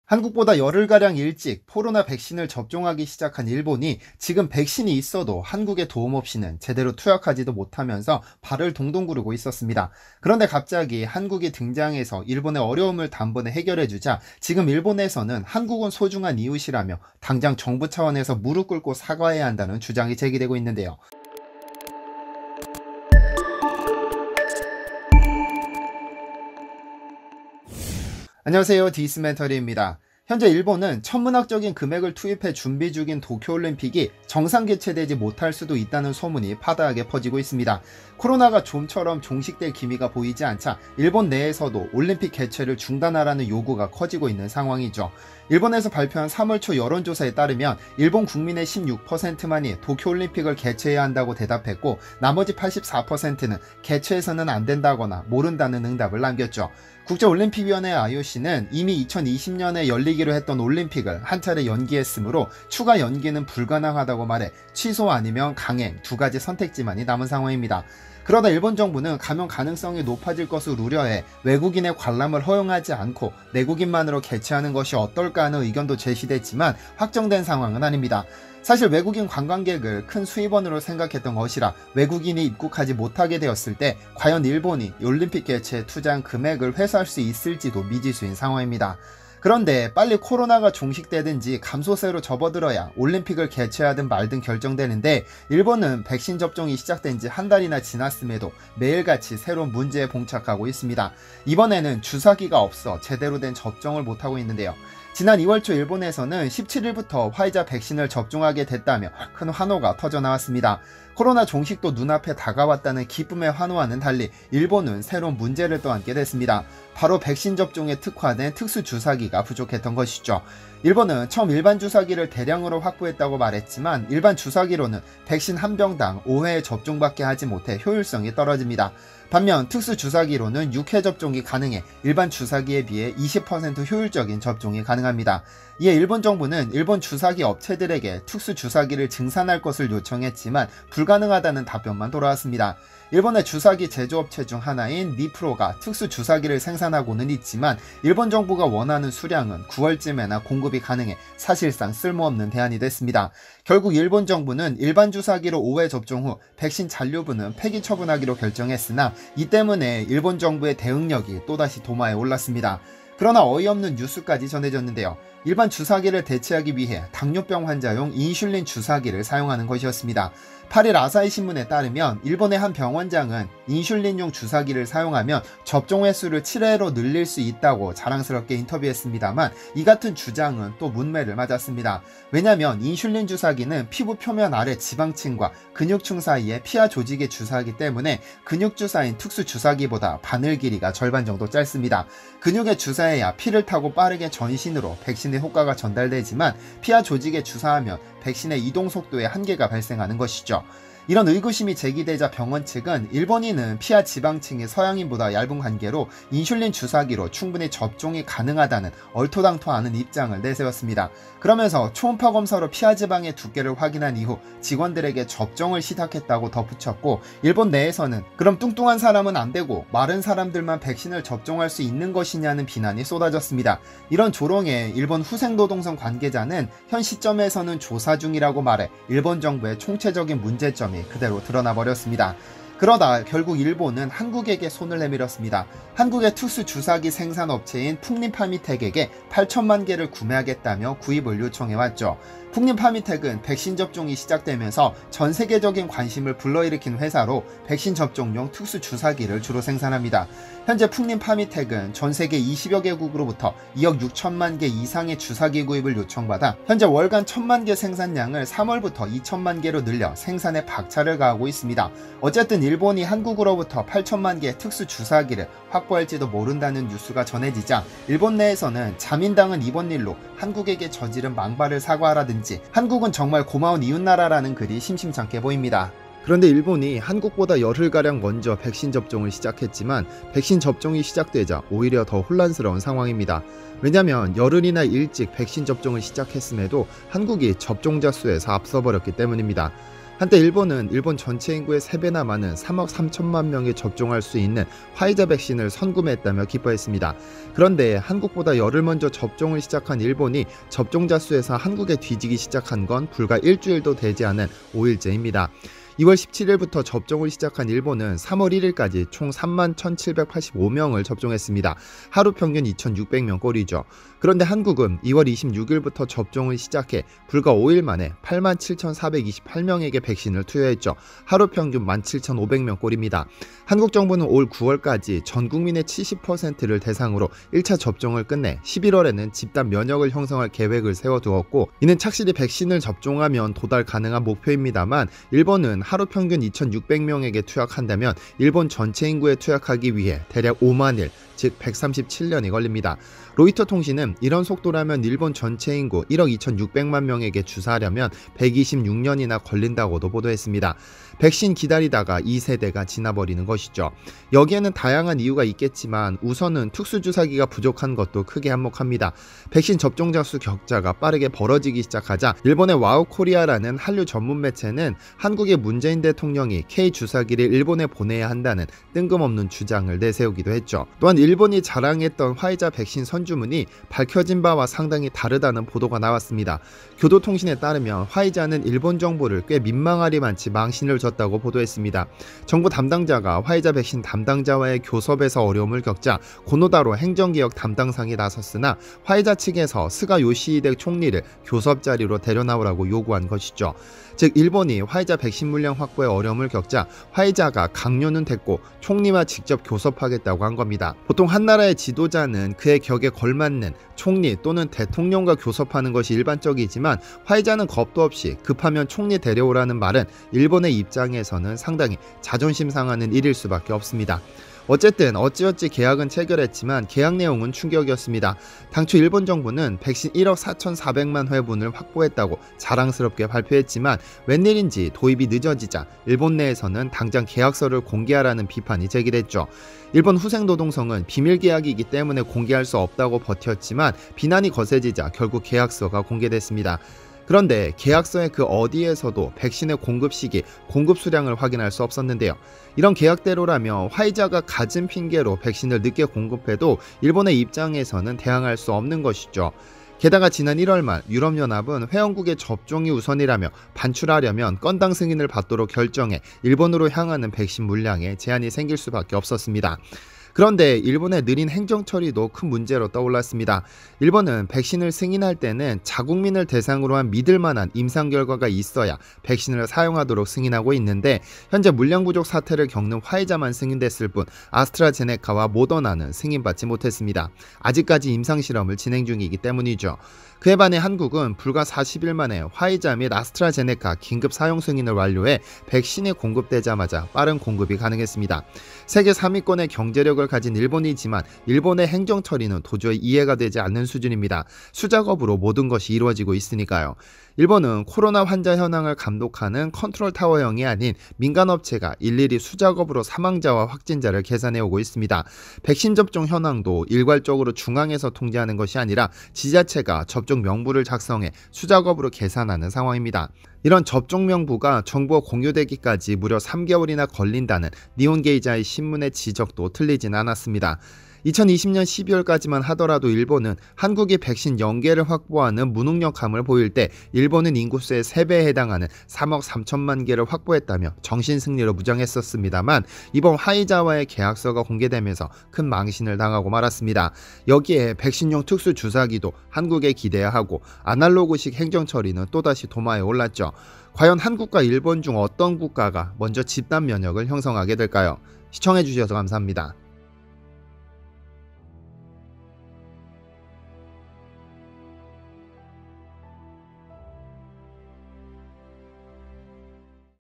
한국보다 열흘가량 일찍 코로나 백신을 접종하기 시작한 일본이 지금 백신이 있어도 한국의 도움 없이는 제대로 투약하지도 못하면서 발을 동동 구르고 있었습니다. 그런데 갑자기 한국이 등장해서 일본의 어려움을 단번에 해결해주자 지금 일본에서는 한국은 소중한 이웃이라며 당장 정부 차원에서 무릎 꿇고 사과해야 한다는 주장이 제기되고 있는데요. 안녕하세요, 디스멘터리입니다. 현재 일본은 천문학적인 금액을 투입해 준비 중인 도쿄올림픽이 정상 개최되지 못할 수도 있다는 소문이 파다하게 퍼지고 있습니다. 코로나가 좀처럼 종식될 기미가 보이지 않자 일본 내에서도 올림픽 개최를 중단하라는 요구가 커지고 있는 상황이죠. 일본에서 발표한 3월 초 여론조사에 따르면 일본 국민의 16%만이 도쿄올림픽을 개최해야 한다고 대답했고, 나머지 84%는 개최해서는 안 된다거나 모른다는 응답을 남겼죠. 국제올림픽위원회 IOC는 이미 2020년에 열리기로 했던 올림픽을 한 차례 연기했으므로 추가 연기는 불가능하다고 말해 취소 아니면 강행 두 가지 선택지만이 남은 상황입니다. 그러다 일본 정부는 감염 가능성이 높아질 것을 우려해 외국인의 관람을 허용하지 않고 내국인만으로 개최하는 것이 어떨까 하는 의견도 제시됐지만 확정된 상황은 아닙니다. 사실 외국인 관광객을 큰 수입원으로 생각했던 것이라 외국인이 입국하지 못하게 되었을 때 과연 일본이 올림픽 개최에 투자한 금액을 회수할 수 있을지도 미지수인 상황입니다. 그런데 빨리 코로나가 종식되든지 감소세로 접어들어야 올림픽을 개최하든 말든 결정되는데, 일본은 백신 접종이 시작된 지 한 달이나 지났음에도 매일같이 새로운 문제에 봉착하고 있습니다. 이번에는 주사기가 없어 제대로 된 접종을 못하고 있는데요. 지난 2월 초 일본에서는 17일부터 화이자 백신을 접종하게 됐다며 큰 환호가 터져나왔습니다. 코로나 종식도 눈앞에 다가왔다는 기쁨의 환호와는 달리 일본은 새로운 문제를 또 안게 됐습니다. 바로 백신 접종에 특화된 특수 주사기가 부족했던 것이죠. 일본은 처음 일반 주사기를 대량으로 확보했다고 말했지만 일반 주사기로는 백신 한 병당 5회 접종밖에 하지 못해 효율성이 떨어집니다. 반면 특수 주사기로는 6회 접종이 가능해 일반 주사기에 비해 20% 효율적인 접종이 가능합니다. 이에 일본 정부는 일본 주사기 업체들에게 특수 주사기를 증산할 것을 요청했지만 불가능하다는 답변만 돌아왔습니다. 일본의 주사기 제조업체 중 하나인 니프로가 특수 주사기를 생산하고는 있지만 일본 정부가 원하는 수량은 9월쯤에나 공급이 가능해 사실상 쓸모없는 대안이 됐습니다. 결국 일본 정부는 일반 주사기로 5회 접종 후 백신 잔류분은 폐기 처분하기로 결정했으나 이 때문에 일본 정부의 대응력이 또다시 도마에 올랐습니다. 그러나 어이없는 뉴스까지 전해졌는데요. 일반 주사기를 대체하기 위해 당뇨병 환자용 인슐린 주사기를 사용하는 것이었습니다. 8일 아사히 신문에 따르면 일본의 한 병원장은 인슐린용 주사기를 사용하면 접종 횟수를 7회로 늘릴 수 있다고 자랑스럽게 인터뷰했습니다만, 이 같은 주장은 또 문매를 맞았습니다. 왜냐하면 인슐린 주사기는 피부 표면 아래 지방층과 근육층 사이에 피하 조직의 주사이기 때문에 근육 주사인 특수 주사기보다 바늘 길이가 절반 정도 짧습니다. 근육에 주사해야 피를 타고 빠르게 전신으로 백신의 효과가 전달되지만 피하 조직에 주사하면 백신의 이동 속도에 한계가 발생하는 것이죠. 이런 의구심이 제기되자 병원 측은 일본인은 피하 지방층이 서양인보다 얇은 관계로 인슐린 주사기로 충분히 접종이 가능하다는 얼토당토하는 입장을 내세웠습니다. 그러면서 초음파 검사로 피하 지방의 두께를 확인한 이후 직원들에게 접종을 시작했다고 덧붙였고, 일본 내에서는 그럼 뚱뚱한 사람은 안 되고 마른 사람들만 백신을 접종할 수 있는 것이냐는 비난이 쏟아졌습니다. 이런 조롱에 일본 후생노동성 관계자는 현 시점에서는 조사 중이라고 말해 일본 정부의 총체적인 문제점이 그대로 드러나 버렸습니다. 그러다 결국 일본은 한국에게 손을 내밀었습니다. 한국의 특수 주사기 생산업체인 풍림파미텍에게 8천만 개를 구매하겠다며 구입을 요청해왔죠. 풍림파미텍은 백신 접종이 시작되면서 전 세계적인 관심을 불러일으킨 회사로 백신 접종용 특수 주사기를 주로 생산합니다. 현재 풍림파미텍은 전 세계 20여 개국으로부터 2억 6천만 개 이상의 주사기 구입을 요청받아 현재 월간 1천만 개 생산량을 3월부터 2천만 개로 늘려 생산에 박차를 가하고 있습니다. 어쨌든 일본이 한국으로부터 8천만 개 특수 주사기를 확보할지도 모른다는 뉴스가 전해지자 일본 내에서는 자민당은 이번 일로 한국에게 저지른 망발을 사과하라든지 한국은 정말 고마운 이웃나라라는 글이 심심찮게 보입니다. 그런데 일본이 한국보다 열흘가량 먼저 백신 접종을 시작했지만 백신 접종이 시작되자 오히려 더 혼란스러운 상황입니다. 왜냐하면 열흘이나 일찍 백신 접종을 시작했음에도 한국이 접종자 수에서 앞서버렸기 때문입니다. 한때 일본은 일본 전체 인구의 3배나 많은 3억 3천만 명이 접종할 수 있는 화이자 백신을 선구매했다며 기뻐했습니다. 그런데 한국보다 열흘 먼저 접종을 시작한 일본이 접종자 수에서 한국에 뒤지기 시작한 건 불과 일주일도 되지 않은 5일째입니다. 2월 17일부터 접종을 시작한 일본은 3월 1일까지 총 31,785명을 접종했습니다. 하루 평균 2,600명 꼴이죠. 그런데 한국은 2월 26일부터 접종을 시작해 불과 5일 만에 87,428명에게 백신을 투여했죠. 하루 평균 17,500명 꼴입니다. 한국 정부는 올 9월까지 전 국민의 70%를 대상으로 1차 접종을 끝내 11월에는 집단 면역을 형성할 계획을 세워두었고, 이는 착실히 백신을 접종하면 도달 가능한 목표입니다만, 일본은 하루 평균 2,600명에게 투약한다면 일본 전체 인구에 투약하기 위해 대략 5만 일, 즉 137년이 걸립니다. 로이터 통신은 이런 속도라면 일본 전체 인구 1억 2,600만 명에게 주사하려면 126년이나 걸린다고도 보도했습니다. 백신 기다리다가 2세대가 지나버리는 것이죠. 여기에는 다양한 이유가 있겠지만 우선은 특수주사기가 부족한 것도 크게 한몫합니다. 백신 접종자 수 격차가 빠르게 벌어지기 시작하자 일본의 와우코리아라는 한류 전문 매체는 한국의 문재인 대통령이 K주사기를 일본에 보내야 한다는 뜬금없는 주장을 내세우기도 했죠. 또한 일본이 자랑했던 화이자 백신 선주문이 밝혀진 바와 상당히 다르다는 보도가 나왔습니다. 교도통신에 따르면 화이자는 일본 정부를 꽤 민망하리만치 망신을 줬다고 보도했습니다. 정부 담당자가 화이자 백신 담당자와의 교섭에서 어려움을 겪자 고노다로 행정개혁 담당상이 나섰으나 화이자 측에서 스가 요시히데 총리를 교섭 자리로 데려나오라고 요구한 것이죠. 즉 일본이 화이자 백신 물량 확보에 어려움을 겪자 화이자가 강요는 됐고 총리와 직접 교섭하겠다고 한 겁니다. 보통 한 나라의 지도자는 그의 격에 걸맞는 총리 또는 대통령과 교섭하는 것이 일반적이지만 화이자는 겁도 없이 급하면 총리 데려오라는 말은 일본의 입장에서는 상당히 자존심 상하는 일일 수밖에 없습니다. 어쨌든 어찌어찌 계약은 체결했지만 계약 내용은 충격이었습니다. 당초 일본 정부는 백신 1억 4,400만 회분을 확보했다고 자랑스럽게 발표했지만 웬일인지 도입이 늦어지자 일본 내에서는 당장 계약서를 공개하라는 비판이 제기됐죠. 일본 후생노동성은 비밀 계약이기 때문에 공개할 수 없다고 버텼지만 비난이 거세지자 결국 계약서가 공개됐습니다. 그런데 계약서의 그 어디에서도 백신의 공급 시기, 공급 수량을 확인할 수 없었는데요. 이런 계약대로라면 화이자가 가진 핑계로 백신을 늦게 공급해도 일본의 입장에서는 대항할 수 없는 것이죠. 게다가 지난 1월 말 유럽연합은 회원국의 접종이 우선이라며 반출하려면 건당 승인을 받도록 결정해 일본으로 향하는 백신 물량에 제한이 생길 수밖에 없었습니다. 그런데 일본의 느린 행정 처리도 큰 문제로 떠올랐습니다. 일본은 백신을 승인할 때는 자국민을 대상으로 한 믿을 만한 임상 결과가 있어야 백신을 사용하도록 승인하고 있는데 현재 물량 부족 사태를 겪는 화이자만 승인됐을 뿐 아스트라제네카와 모더나는 승인받지 못했습니다. 아직까지 임상 실험을 진행 중이기 때문이죠. 그에 반해 한국은 불과 40일 만에 화이자 및 아스트라제네카 긴급 사용 승인을 완료해 백신이 공급되자마자 빠른 공급이 가능했습니다. 세계 3위권의 경제력을 가진 일본이지만 일본의 행정 처리는 도저히 이해가 되지 않는 수준입니다. 수작업으로 모든 것이 이루어지고 있으니까요. 일본은 코로나 환자 현황을 감독하는 컨트롤 타워형이 아닌 민간업체가 일일이 수작업으로 사망자와 확진자를 계산해 오고 있습니다. 백신 접종 현황도 일괄적으로 중앙에서 통제하는 것이 아니라 지자체가 접종 명부를 작성해 수작업으로 계산하는 상황입니다. 이런 접종 명부가 정부와 공유되기까지 무려 3개월이나 걸린다는 니혼게이자의 신문의 지적도 틀리진 않았습니다. 2020년 12월까지만 하더라도 일본은 한국이 백신 연계를 확보하는 무능력함을 보일 때 일본은 인구수의 3배에 해당하는 3억 3천만 개를 확보했다며 정신승리로 무장했었습니다만 이번 화이자와의 계약서가 공개되면서 큰 망신을 당하고 말았습니다. 여기에 백신용 특수주사기도 한국에 기대야 하고 아날로그식 행정처리는 또다시 도마에 올랐죠. 과연 한국과 일본 중 어떤 국가가 먼저 집단 면역을 형성하게 될까요? 시청해주셔서 감사합니다.